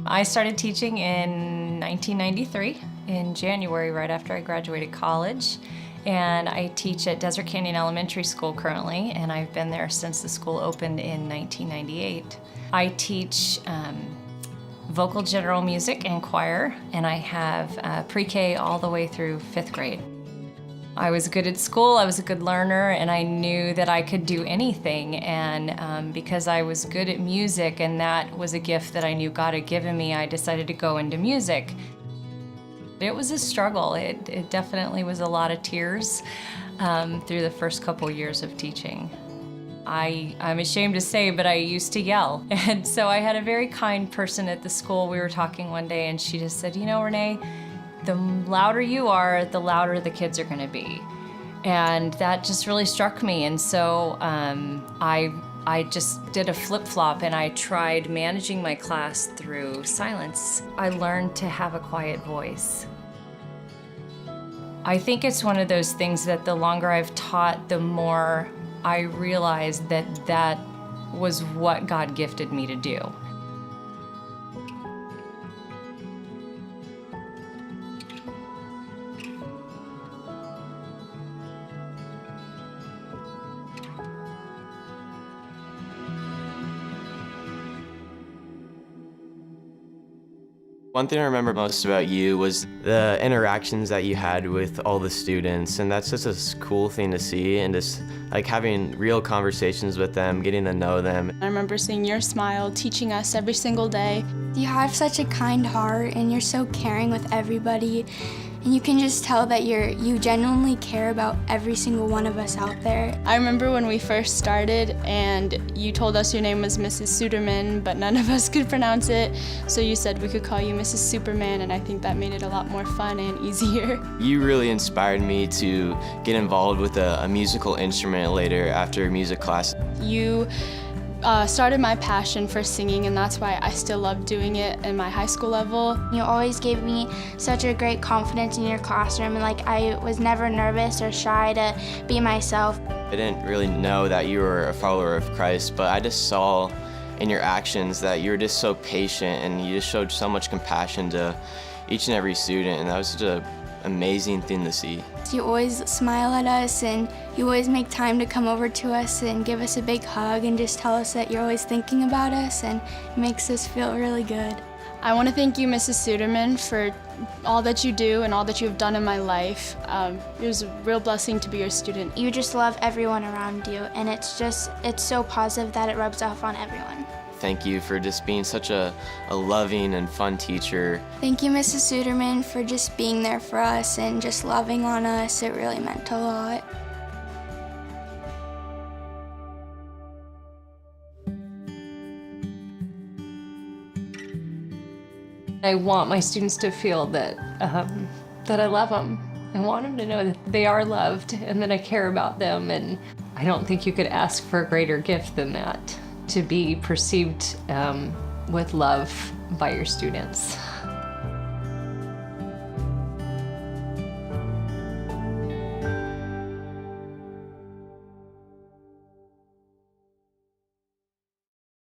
I started teaching in 1993, in January, right after I graduated college. And I teach at Desert Canyon Elementary School currently, and I've been there since the school opened in 1998. I teach vocal general music and choir, and I have pre-K all the way through 5th grade. I was good at school, I was a good learner, and I knew that I could do anything. And because I was good at music, and that was a gift that I knew God had given me, I decided to go into music. It was a struggle. It definitely was a lot of tears through the first couple years of teaching. I'm ashamed to say, but I used to yell. And so I had a very kind person at the school. We were talking one day, and she just said, you know, Renee, the louder you are, the louder the kids are going to be. And that just really struck me. And so I just did a flip-flop, and I tried managing my class through silence. I learned to have a quiet voice. I think it's one of those things that the longer I've taught, the more I realized that that was what God gifted me to do. One thing I remember most about you was the interactions that you had with all the students, and that's just a cool thing to see, and just like having real conversations with them, getting to know them. I remember seeing your smile, teaching us every single day. You have such a kind heart, and you're so caring with everybody, and you can just tell that you genuinely care about every single one of us out there. I remember when we first started and you told us your name was Mrs. Suderman, but none of us could pronounce it, so you said we could call you Mrs. Superman, and I think that made it a lot more fun and easier. You really inspired me to get involved with a musical instrument later after music class. You started my passion for singing, and that's why I still love doing it in my high school level. You always gave me such a great confidence in your classroom, and like I was never nervous or shy to be myself. I didn't really know that you were a follower of Christ, but I just saw in your actions that you were just so patient, and you just showed so much compassion to each and every student, and that was such an amazing thing to see. You always smile at us, and you always make time to come over to us and give us a big hug and just tell us that you're always thinking about us, and it makes us feel really good. I want to thank you, Mrs. Suderman, for all that you do and all that you've done in my life. It was a real blessing to be your student. You just love everyone around you, and it's so positive that it rubs off on everyone. Thank you for just being such a loving and fun teacher. Thank you, Mrs. Suderman, for just being there for us and just loving on us. It really meant a lot. I want my students to feel that I love them. I want them to know that they are loved and that I care about them, and I don't think you could ask for a greater gift than that, to be perceived with love by your students.